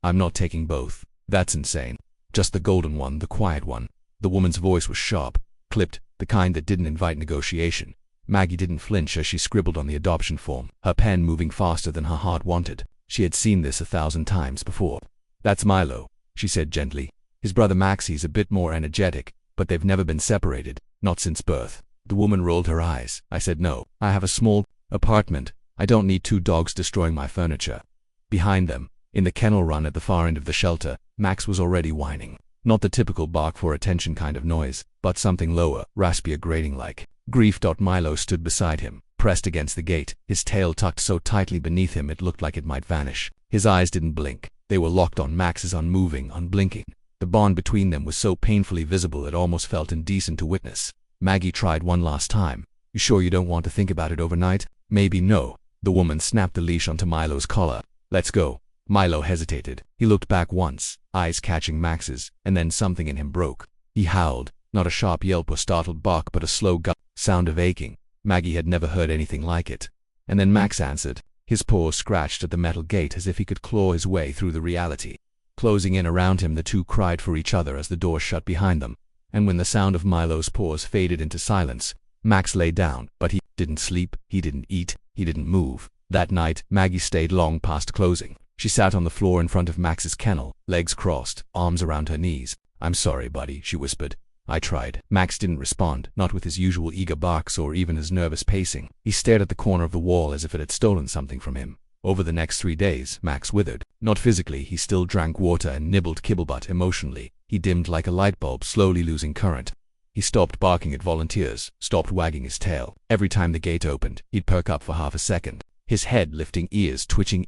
I'm not taking both. That's insane. Just the golden one, the quiet one. The woman's voice was sharp, clipped, the kind that didn't invite negotiation. Maggie didn't flinch as she scribbled on the adoption form, her pen moving faster than her heart wanted. She had seen this 1,000 times before. That's Milo, she said gently. His brother Maxie's a bit more energetic, but they've never been separated, not since birth. The woman rolled her eyes. I said no. I have a small apartment. I don't need 2 dogs destroying my furniture. Behind them, in the kennel run at the far end of the shelter, Max was already whining. Not the typical bark for attention kind of noise, but something lower, raspier, grating-like. Grief. Milo stood beside him, pressed against the gate, his tail tucked so tightly beneath him it looked like it might vanish. His eyes didn't blink. They were locked on Max's, unmoving, unblinking. The bond between them was so painfully visible it almost felt indecent to witness. Maggie tried one last time. You sure you don't want to think about it overnight? Maybe no. The woman snapped the leash onto Milo's collar. Let's go. Milo hesitated. He looked back once, eyes catching Max's, and then something in him broke. He howled, not a sharp yelp or startled bark but a slow sound of aching. Maggie had never heard anything like it. And then Max answered. His paws scratched at the metal gate as if he could claw his way through the reality. Closing in around him, the two cried for each other as the door shut behind them. And when the sound of Milo's paws faded into silence, Max lay down, but he didn't sleep, he didn't eat, he didn't move. That night, Maggie stayed long past closing. She sat on the floor in front of Max's kennel, legs crossed, arms around her knees. I'm sorry, buddy, she whispered. I tried. Max didn't respond, not with his usual eager barks or even his nervous pacing. He stared at the corner of the wall as if it had stolen something from him. Over the next 3 days, Max withered. Not physically, he still drank water and nibbled kibble, but emotionally, he dimmed like a light bulb slowly losing current. He stopped barking at volunteers, stopped wagging his tail. Every time the gate opened, he'd perk up for half a second. His head lifting, ears twitching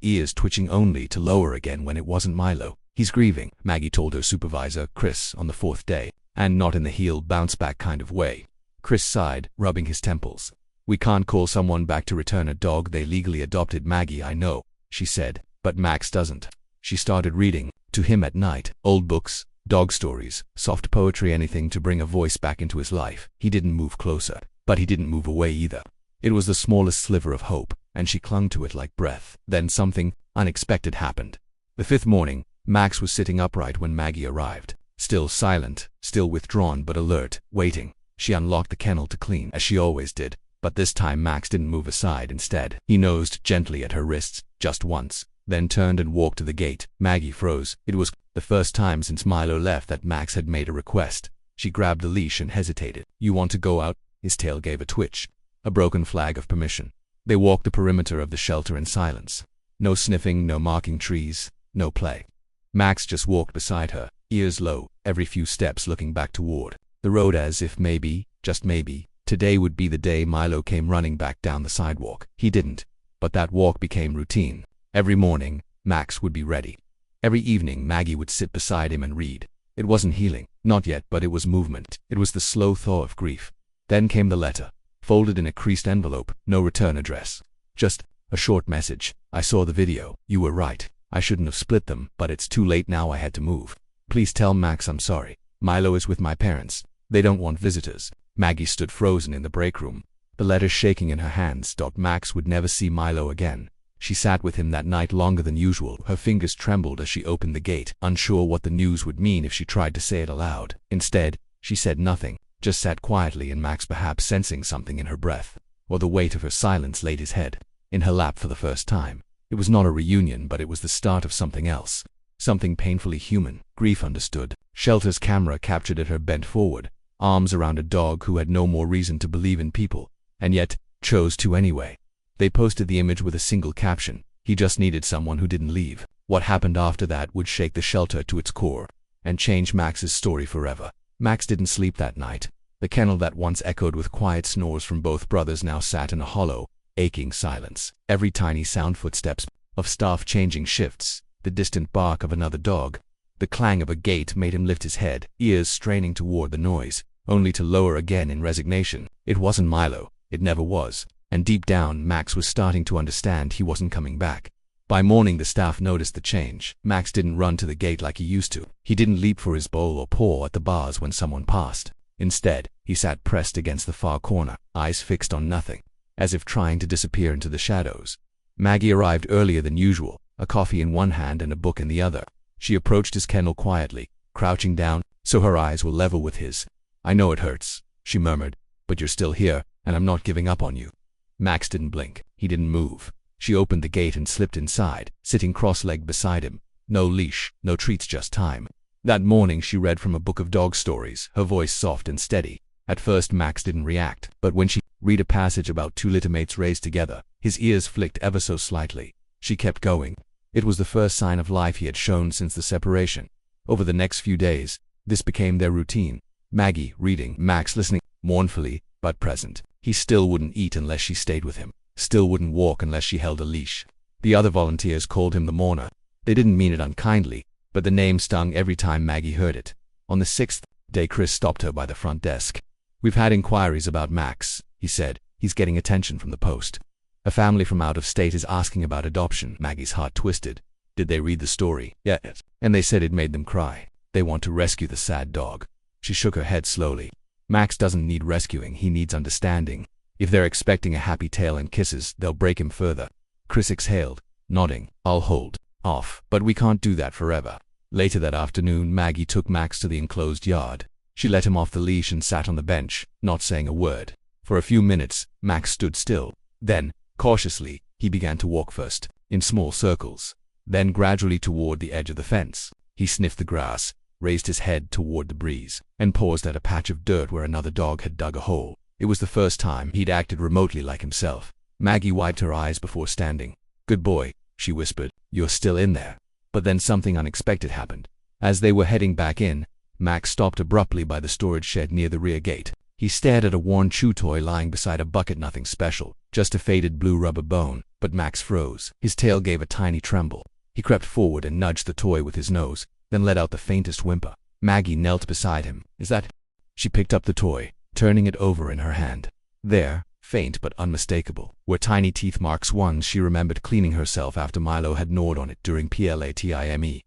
only to lower again when it wasn't Milo. He's grieving, Maggie told her supervisor, Chris, on the 4th day. And not in the heel bounce-back kind of way. Chris sighed, rubbing his temples. We can't call someone back to return a dog they legally adopted. Maggie, I know, she said, but Max doesn't. She started reading, to him at night, old books, dog stories, soft poetry, anything to bring a voice back into his life. He didn't move closer, but he didn't move away either. It was the smallest sliver of hope, and she clung to it like breath. Then something unexpected happened. The 5th morning, Max was sitting upright when Maggie arrived. Still silent, still withdrawn but alert, waiting. She unlocked the kennel to clean, as she always did, but this time Max didn't move aside. Instead, he nosed gently at her wrists, just once, then turned and walked to the gate. Maggie froze. It was the first time since Milo left that Max had made a request. She grabbed the leash and hesitated. You want to go out? His tail gave a twitch. A broken flag of permission. They walked the perimeter of the shelter in silence. No sniffing, no marking trees, no play. Max just walked beside her, ears low, every few steps looking back toward the road as if maybe, just maybe, today would be the day Milo came running back down the sidewalk. He didn't, but that walk became routine. Every morning, Max would be ready. Every evening, Maggie would sit beside him and read. It wasn't healing, not yet, but it was movement. It was the slow thaw of grief. Then came the letter, folded in a creased envelope, no return address. Just a short message. I saw the video. You were right. I shouldn't have split them, but it's too late now. I had to move. Please tell Max I'm sorry. Milo is with my parents. They don't want visitors. Maggie stood frozen in the break room, the letter shaking in her hands. Max would never see Milo again. She sat with him that night longer than usual. Her fingers trembled as she opened the gate, unsure what the news would mean if she tried to say it aloud. Instead, she said nothing, just sat quietly, and Max, perhaps sensing something in her breath, or the weight of her silence, laid his head in her lap for the first time. It was not a reunion, but it was the start of something else. Something painfully human. Grief understood. Shelter's camera captured it, her bent forward, arms around a dog who had no more reason to believe in people, and yet chose to anyway. They posted the image with a single caption. He just needed someone who didn't leave. What happened after that would shake the shelter to its core, and change Max's story forever. Max didn't sleep that night. The kennel that once echoed with quiet snores from both brothers now sat in a hollow, aching silence. Every tiny sound, footsteps of staff changing shifts, the distant bark of another dog, the clang of a gate made him lift his head, ears straining toward the noise, only to lower again in resignation. It wasn't Milo. It never was. And deep down, Max was starting to understand he wasn't coming back. By morning, the staff noticed the change. Max didn't run to the gate like he used to. He didn't leap for his bowl or paw at the bars when someone passed. Instead, he sat pressed against the far corner, eyes fixed on nothing, as if trying to disappear into the shadows. Maggie arrived earlier than usual, a coffee in one hand and a book in the other. She approached his kennel quietly, crouching down so her eyes were level with his. "I know it hurts," she murmured, "but you're still here, and I'm not giving up on you." Max didn't blink. He didn't move. She opened the gate and slipped inside, sitting cross-legged beside him. No leash, no treats, just time. That morning she read from a book of dog stories, her voice soft and steady. At first Max didn't react, but when she read a passage about two littermates raised together, his ears flicked ever so slightly. She kept going. It was the first sign of life he had shown since the separation. Over the next few days, this became their routine. Maggie reading, Max listening, mournfully but present. He still wouldn't eat unless she stayed with him, still wouldn't walk unless she held a leash. The other volunteers called him the mourner. They didn't mean it unkindly, but the name stung every time Maggie heard it. On the 6th day, Chris stopped her by the front desk. "We've had inquiries about Max," he said. "He's getting attention from the post. A family from out of state is asking about adoption." Maggie's heart twisted. "Did they read the story?" "Yes. And they said it made them cry. They want to rescue the sad dog." She shook her head slowly. "Max doesn't need rescuing, he needs understanding. If they're expecting a happy tale and kisses, they'll break him further." Chris exhaled, nodding. "I'll hold off, but we can't do that forever." Later that afternoon, Maggie took Max to the enclosed yard. She let him off the leash and sat on the bench, not saying a word. For a few minutes, Max stood still. Then, cautiously, he began to walk first, in small circles, then gradually toward the edge of the fence. He sniffed the grass, raised his head toward the breeze, and paused at a patch of dirt where another dog had dug a hole. It was the first time he'd acted remotely like himself. Maggie wiped her eyes before standing. "Good boy," she whispered. "You're still in there." But then something unexpected happened. As they were heading back in, Max stopped abruptly by the storage shed near the rear gate. He stared at a worn chew toy lying beside a bucket. Nothing special, just a faded blue rubber bone. But Max froze. His tail gave a tiny tremble. He crept forward and nudged the toy with his nose, then let out the faintest whimper. Maggie knelt beside him. "Is that—" She picked up the toy, turning it over in her hand. There, faint but unmistakable, were tiny teeth marks, ones she remembered cleaning herself after Milo had gnawed on it during PLATIME.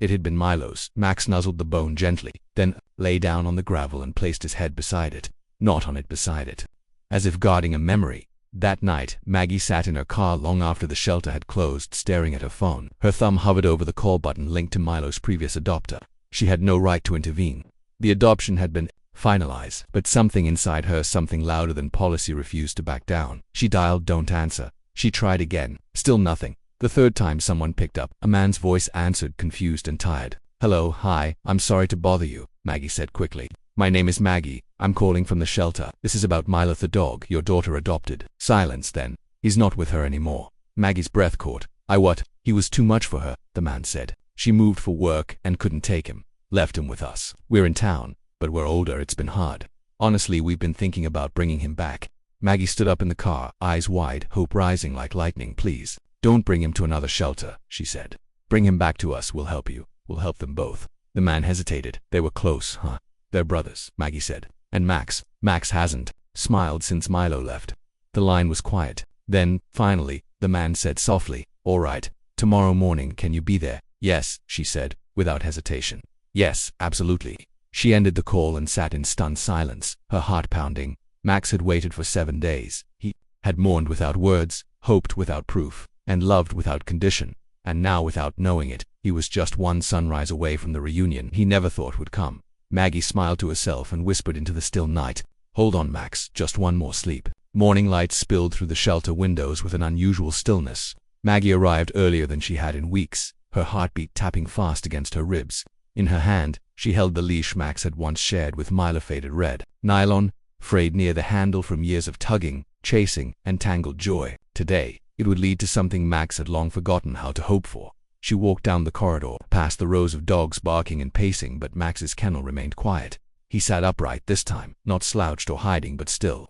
It had been Milo's. Max nuzzled the bone gently, then lay down on the gravel and placed his head beside it. Not on it, beside it. As if guarding a memory. That night, Maggie sat in her car long after the shelter had closed, staring at her phone. Her thumb hovered over the call button linked to Milo's previous adopter. She had no right to intervene. The adoption had been finalized, but something inside her, something louder than policy, refused to back down. She dialed "Don't answer." She tried again. Still nothing. The third time someone picked up. A man's voice answered, confused and tired. "Hello, hi, I'm sorry to bother you," Maggie said quickly. "My name is Maggie. I'm calling from the shelter. This is about Milo the dog, your daughter adopted." Silence then. "He's not with her anymore." Maggie's breath caught. What? He was too much for her," the man said. "She moved for work and couldn't take him. Left him with us. We're in town, but we're older. It's been hard. Honestly, we've been thinking about bringing him back." Maggie stood up in the car, eyes wide, hope rising like lightning. "Please, don't bring him to another shelter," she said. "Bring him back to us. We'll help you. We'll help them both." The man hesitated. "They were close, huh?" "They're brothers," Maggie said. "And Max hasn't smiled since Milo left." The line was quiet. Then, finally, the man said softly, "All right, tomorrow morning can you be there?" "Yes," she said, without hesitation. "Yes, absolutely." She ended the call and sat in stunned silence, her heart pounding. Max had waited for 7 days. He had mourned without words, hoped without proof, and loved without condition. And now, without knowing it, he was just one sunrise away from the reunion he never thought would come. Maggie smiled to herself and whispered into the still night, "Hold on, Max, just one more sleep." Morning light spilled through the shelter windows with an unusual stillness. Maggie arrived earlier than she had in weeks, her heartbeat tapping fast against her ribs. In her hand, she held the leash Max had once shared with Milo, faded red. Nylon, frayed near the handle from years of tugging, chasing, and tangled joy. Today, it would lead to something Max had long forgotten how to hope for. She walked down the corridor, past the rows of dogs barking and pacing, but Max's kennel remained quiet. He sat upright this time, not slouched or hiding, but still,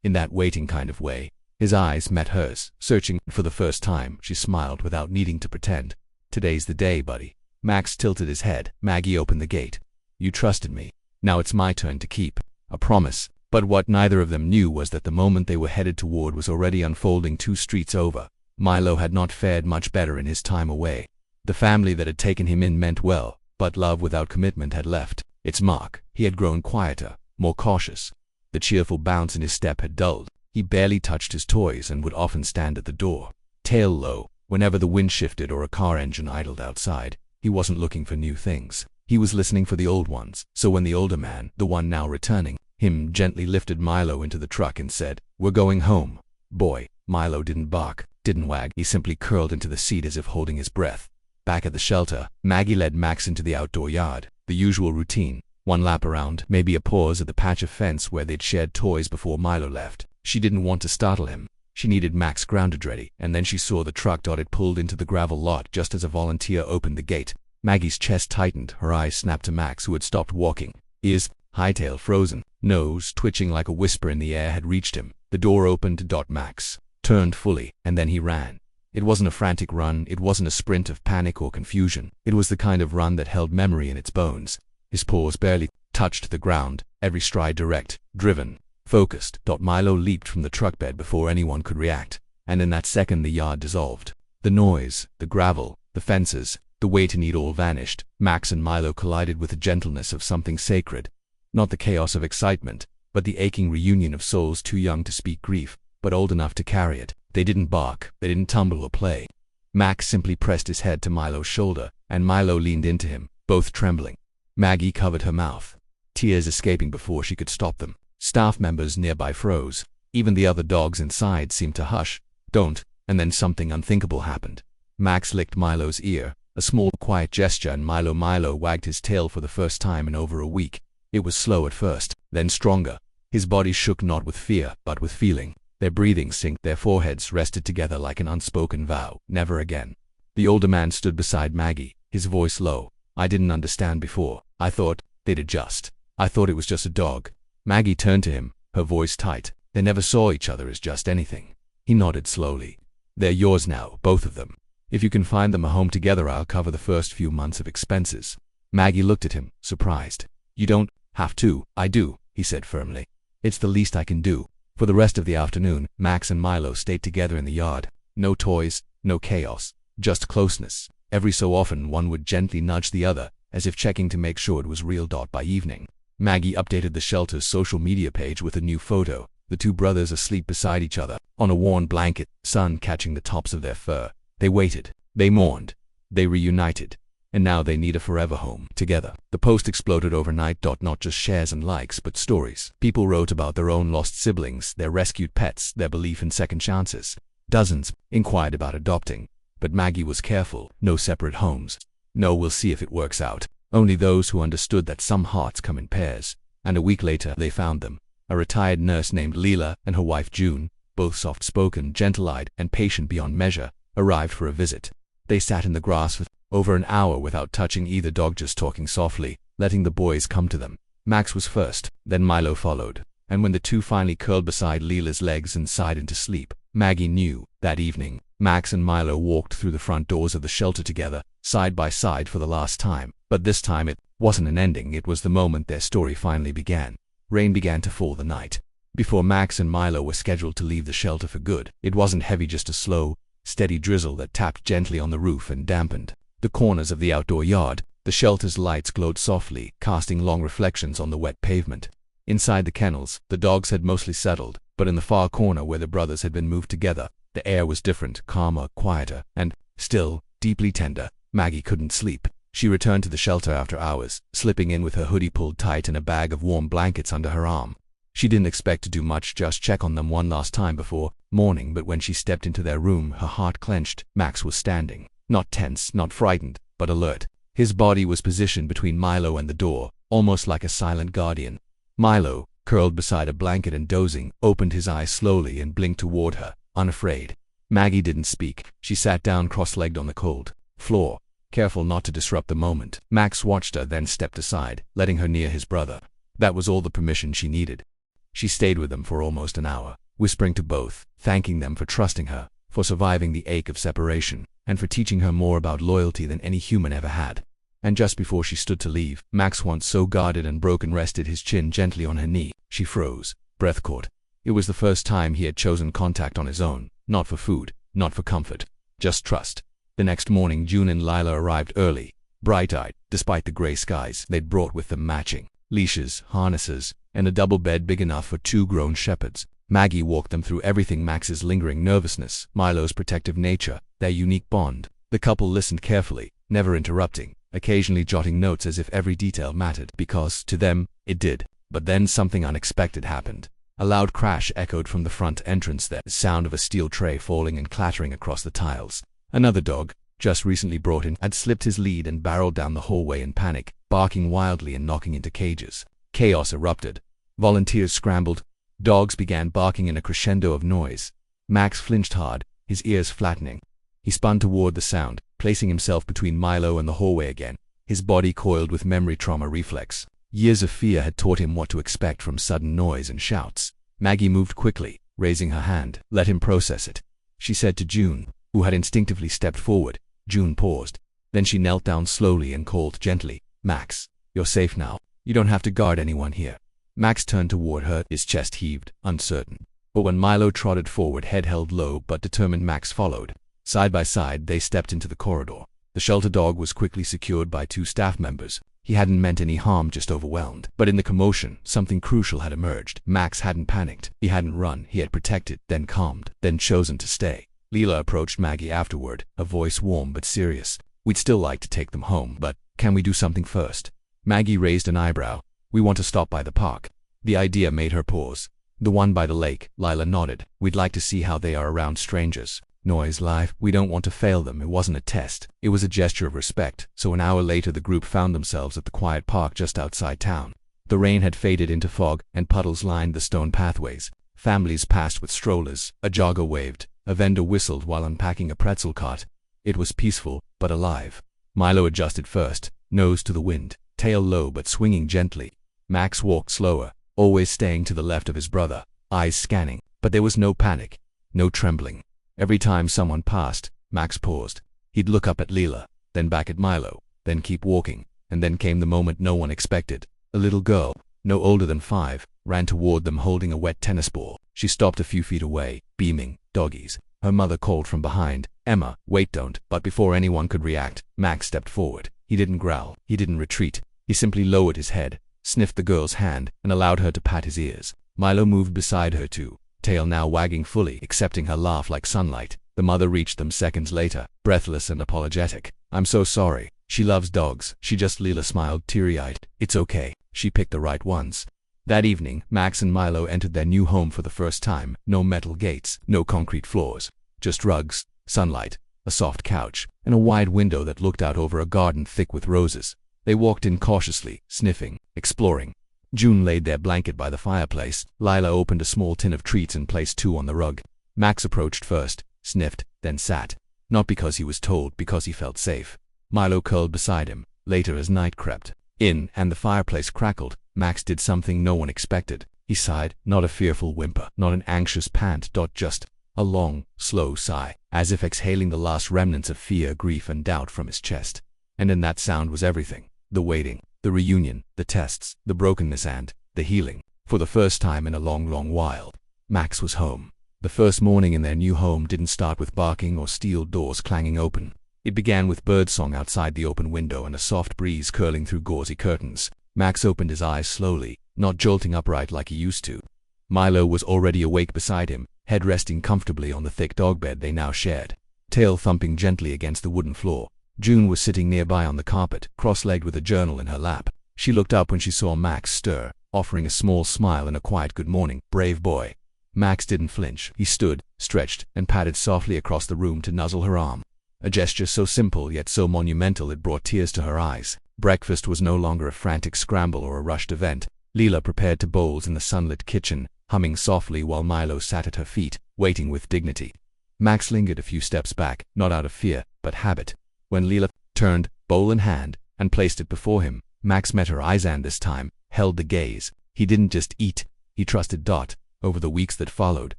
in that waiting kind of way. His eyes met hers, searching. For the first time, she smiled without needing to pretend. "Today's the day, buddy." Max tilted his head. Maggie opened the gate. "You trusted me. Now it's my turn to keep a promise." But what neither of them knew was that the moment they were headed toward was already unfolding 2 streets over. Milo had not fared much better in his time away. The family that had taken him in meant well, but love without commitment had left its mark. He had grown quieter, more cautious. The cheerful bounce in his step had dulled. He barely touched his toys and would often stand at the door, tail low, whenever the wind shifted or a car engine idled outside. He He wasn't looking for new things. He was listening for the old ones. So when the older man, the one now returning, him gently lifted Milo into the truck and said, "We're going home." Boy, Milo didn't bark, didn't wag. He simply curled into the seat as if holding his breath. Back at the shelter, Maggie led Max into the outdoor yard. The usual routine. One lap around, maybe a pause at the patch of fence where they'd shared toys before Milo left. She didn't want to startle him. She needed Max grounded ready, and then she saw the truck had pulled into the gravel lot just as a volunteer opened the gate. Maggie's chest tightened, her eyes snapped to Max, who had stopped walking. Ears, hightail frozen, nose twitching like a whisper in the air, had reached him. The door opened. Max turned fully, and then he ran. It wasn't a frantic run, it wasn't a sprint of panic or confusion. It was the kind of run that held memory in its bones. His paws barely touched the ground, every stride direct, driven, focused. Milo leaped from the truck bed before anyone could react, and in that second the yard dissolved. The noise, the gravel, the fences, the waiting need all vanished. Max and Milo collided with the gentleness of something sacred. Not the chaos of excitement, but the aching reunion of souls too young to speak grief, but old enough to carry it. They didn't bark, they didn't tumble or play. Max simply pressed his head to Milo's shoulder, and Milo leaned into him, both trembling. Maggie covered her mouth, tears escaping before she could stop them. Staff members nearby froze. Even the other dogs inside seemed to hush. Don't. And then something unthinkable happened. Max licked Milo's ear, a small quiet gesture, and Milo wagged his tail for the first time in over a week. It was slow at first, then stronger. His body shook not with fear, but with feeling. Their breathing synced, their foreheads rested together like an unspoken vow. Never again. The older man stood beside Maggie, his voice low. "I didn't understand before. I thought they'd adjust. I thought it was just a dog." Maggie turned to him, her voice tight. "They never saw each other as just anything." He nodded slowly. "They're yours now, both of them. If you can find them a home together, I'll cover the first few months of expenses." Maggie looked at him, surprised. "You don't have to." "I do," he said firmly. "It's the least I can do." For the rest of the afternoon, Max and Milo stayed together in the yard. No toys, no chaos, just closeness. Every so often one would gently nudge the other, as if checking to make sure it was real. By evening, Maggie updated the shelter's social media page with a new photo, the two brothers asleep beside each other, on a worn blanket, sun catching the tops of their fur. They waited, they mourned, they reunited, and now they need a forever home together. The post exploded overnight. Not just shares and likes, but stories. People wrote about their own lost siblings, their rescued pets, their belief in second chances. Dozens inquired about adopting, but Maggie was careful. No separate homes. No, we'll see if it works out. Only those who understood that some hearts come in pairs. And a week later, they found them. A retired nurse named Leela and her wife June, both soft-spoken, gentle-eyed, and patient beyond measure, arrived for a visit. They sat in the grass for over an hour without touching either dog, just talking softly, letting the boys come to them. Max was first, then Milo followed, and when the two finally curled beside Leela's legs and sighed into sleep, Maggie knew. That evening, Max and Milo walked through the front doors of the shelter together, side by side for the last time. But this time it wasn't an ending, it was the moment their story finally began. Rain began to fall the night before Max and Milo were scheduled to leave the shelter for good. It wasn't heavy, just a slow, steady drizzle that tapped gently on the roof and dampened the corners of the outdoor yard. The shelter's lights glowed softly, casting long reflections on the wet pavement. Inside the kennels, the dogs had mostly settled, but in the far corner where the brothers had been moved together, the air was different, calmer, quieter, and, still, deeply tender. Maggie couldn't sleep. She returned to the shelter after hours, slipping in with her hoodie pulled tight and a bag of warm blankets under her arm. She didn't expect to do much, just check on them one last time before morning, but when she stepped into their room, her heart clenched. Max was standing. Not tense, not frightened, but alert. His body was positioned between Milo and the door, almost like a silent guardian. Milo, curled beside a blanket and dozing, opened his eyes slowly and blinked toward her, unafraid. Maggie didn't speak. She sat down cross-legged on the cold floor, careful not to disrupt the moment. Max watched her, then stepped aside, letting her near his brother. That was all the permission she needed. She stayed with them for almost an hour, whispering to both, thanking them for trusting her, for surviving the ache of separation, and for teaching her more about loyalty than any human ever had. And just before she stood to leave, Max, once so guarded and broken, rested his chin gently on her knee. She froze, breath caught. It was the first time he had chosen contact on his own, not for food, not for comfort, just trust. The next morning, June and Lila arrived early, bright-eyed, despite the gray skies. They'd brought with them matching leashes, harnesses, and a double bed big enough for 2 grown shepherds. Maggie walked them through everything: Max's lingering nervousness, Milo's protective nature, their unique bond. The couple listened carefully, never interrupting, occasionally jotting notes as if every detail mattered, because, to them, it did. But then something unexpected happened. A loud crash echoed from the front entrance, the sound of a steel tray falling and clattering across the tiles. Another dog, just recently brought in, had slipped his lead and barreled down the hallway in panic, barking wildly and knocking into cages. Chaos erupted. Volunteers scrambled. Dogs began barking in a crescendo of noise. Max flinched hard, his ears flattening. He spun toward the sound, placing himself between Milo and the hallway again, his body coiled with memory trauma reflex. Years of fear had taught him what to expect from sudden noise and shouts. Maggie moved quickly, raising her hand. Let him process it, she said to June, who had instinctively stepped forward. June paused. Then she knelt down slowly and called gently, "Max, you're safe now. You don't have to guard anyone here." Max turned toward her, his chest heaved, uncertain. But when Milo trotted forward, head held low but determined, Max followed. Side by side, they stepped into the corridor. The shelter dog was quickly secured by 2 staff members. He hadn't meant any harm, just overwhelmed. But in the commotion, something crucial had emerged. Max hadn't panicked. He hadn't run. He had protected, then calmed, then chosen to stay. Leela approached Maggie afterward, her voice warm but serious. "We'd still like to take them home, but can we do something first?" Maggie raised an eyebrow. "We want to stop by the park." The idea made her pause. "The one by the lake," Lila nodded. "We'd like to see how they are around strangers. Noise, life, we don't want to fail them." It wasn't a test. It was a gesture of respect. So an hour later the group found themselves at the quiet park just outside town. The rain had faded into fog, and puddles lined the stone pathways. Families passed with strollers. A jogger waved. A vendor whistled while unpacking a pretzel cart. It was peaceful, but alive. Milo adjusted first, nose to the wind, tail low but swinging gently. Max walked slower, always staying to the left of his brother, eyes scanning. But there was no panic, no trembling. Every time someone passed, Max paused. He'd look up at Leela, then back at Milo, then keep walking. And then came the moment no one expected. A little girl, no older than 5, ran toward them holding a wet tennis ball. She stopped a few feet away, beaming. "Doggies." Her mother called from behind, "Emma, wait, don't." But before anyone could react, Max stepped forward. He didn't growl. He didn't retreat. He simply lowered his head, sniffed the girl's hand, and allowed her to pat his ears. Milo moved beside her too, tail now wagging fully, accepting her laugh like sunlight. The mother reached them seconds later, breathless and apologetic. "I'm so sorry. She loves dogs. She just..." Leela smiled, teary-eyed. "It's okay. She picked the right ones." That evening, Max and Milo entered their new home for the first time. No metal gates, no concrete floors. Just rugs, sunlight, a soft couch, and a wide window that looked out over a garden thick with roses. They walked in cautiously, sniffing, exploring. June laid their blanket by the fireplace. Lila opened a small tin of treats and placed 2 on the rug. Max approached first, sniffed, then sat. Not because he was told, because he felt safe. Milo curled beside him. Later, as night crept in and the fireplace crackled, Max did something no one expected. He sighed, not a fearful whimper, not an anxious pant, just a long, slow sigh, as if exhaling the last remnants of fear, grief, and doubt from his chest. And in that sound was everything. The waiting, the reunion, the tests, the brokenness, and the healing. For the first time in a long, long while, Max was home. The first morning in their new home didn't start with barking or steel doors clanging open. It began with birdsong outside the open window and a soft breeze curling through gauzy curtains. Max opened his eyes slowly, not jolting upright like he used to. Milo was already awake beside him, head resting comfortably on the thick dog bed they now shared, tail thumping gently against the wooden floor. June was sitting nearby on the carpet, cross-legged with a journal in her lap. She looked up when she saw Max stir, offering a small smile and a quiet "Good morning, brave boy." Max didn't flinch. He stood, stretched, and padded softly across the room to nuzzle her arm. A gesture so simple yet so monumental it brought tears to her eyes. Breakfast was no longer a frantic scramble or a rushed event. Leela prepared to bowls in the sunlit kitchen, humming softly while Milo sat at her feet, waiting with dignity. Max lingered a few steps back, not out of fear, but habit. When Leela turned, bowl in hand, and placed it before him, Max met her eyes and this time held the gaze. He didn't just eat, he trusted Dot. Over the weeks that followed,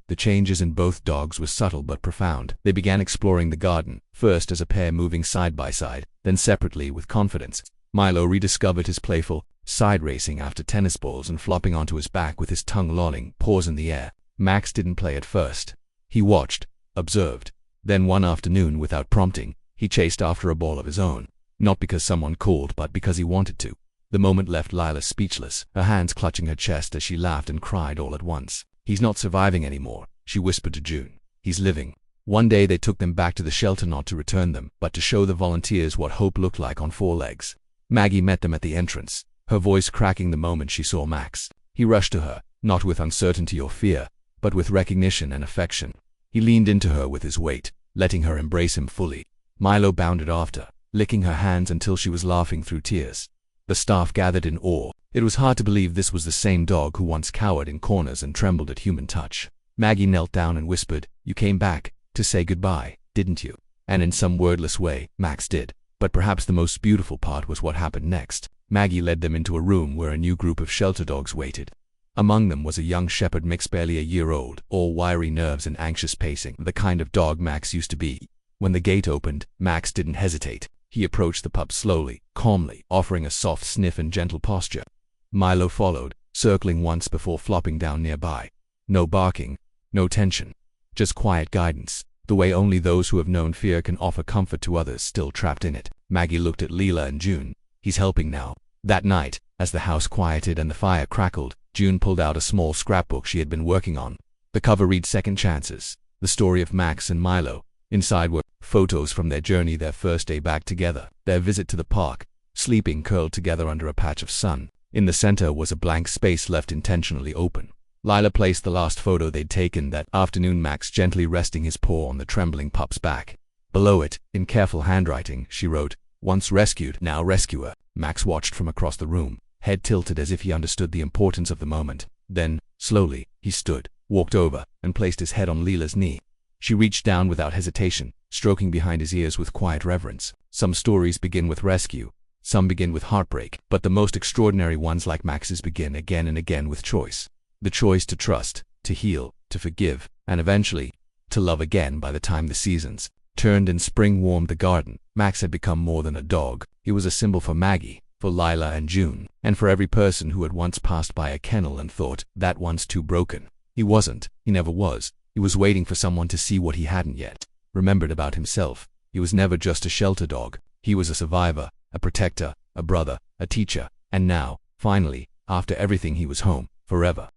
the changes in both dogs were subtle but profound. They began exploring the garden, first as a pair moving side by side, then separately with confidence. Milo rediscovered his playful side racing after tennis balls and flopping onto his back with his tongue lolling, paws in the air. Max didn't play at first. He watched, observed. Then one afternoon, without prompting, he chased after a ball of his own. Not because someone called, but because he wanted to. The moment left Lila speechless, her hands clutching her chest as she laughed and cried all at once. "He's not surviving anymore," she whispered to June. "He's living." One day they took them back to the shelter, not to return them, but to show the volunteers what hope looked like on 4 legs. Maggie met them at the entrance, her voice cracking the moment she saw Max. He rushed to her, not with uncertainty or fear, but with recognition and affection. He leaned into her with his weight, letting her embrace him fully. Milo bounded after, licking her hands until she was laughing through tears. The staff gathered in awe. It was hard to believe this was the same dog who once cowered in corners and trembled at human touch. Maggie knelt down and whispered, "You came back to say goodbye, didn't you?" And in some wordless way, Max did. But perhaps the most beautiful part was what happened next. Maggie led them into a room where a new group of shelter dogs waited. Among them was a young shepherd mix, barely a year old, all wiry nerves and anxious pacing, the kind of dog Max used to be. When the gate opened, Max didn't hesitate. He approached the pup slowly, calmly, offering a soft sniff and gentle posture. Milo followed, circling once before flopping down nearby. No barking, no tension, just quiet guidance, the way only those who have known fear can offer comfort to others still trapped in it. Maggie looked at Leela and June. He's helping now. That night, as the house quieted and the fire crackled, June pulled out a small scrapbook she had been working on. The cover read Second Chances, the story of Max and Milo. Inside were photos from their journey, their first day back together, their visit to the park, sleeping curled together under a patch of sun. In the center was a blank space left intentionally open. Lila placed the last photo they'd taken that afternoon, Max gently resting his paw on the trembling pup's back. Below it, in careful handwriting, she wrote, "Once rescued, now rescuer." Max watched from across the room, head tilted as if he understood the importance of the moment. Then, slowly, he stood, walked over, and placed his head on Leela's knee. She reached down without hesitation, stroking behind his ears with quiet reverence. Some stories begin with rescue, some begin with heartbreak, but the most extraordinary ones, like Max's, begin again and again with choice. The choice to trust, to heal, to forgive, and eventually, to love again. By the time the seasons turned and spring warmed the garden, Max had become more than a dog. He was a symbol for Maggie, for Lila and June, and for every person who had once passed by a kennel and thought, "That one's too broken." He wasn't, he never was. He was waiting for someone to see what he hadn't yet remembered about himself. He was never just a shelter dog. He was a survivor, a protector, a brother, a teacher, and now, finally, after everything, he was home, forever.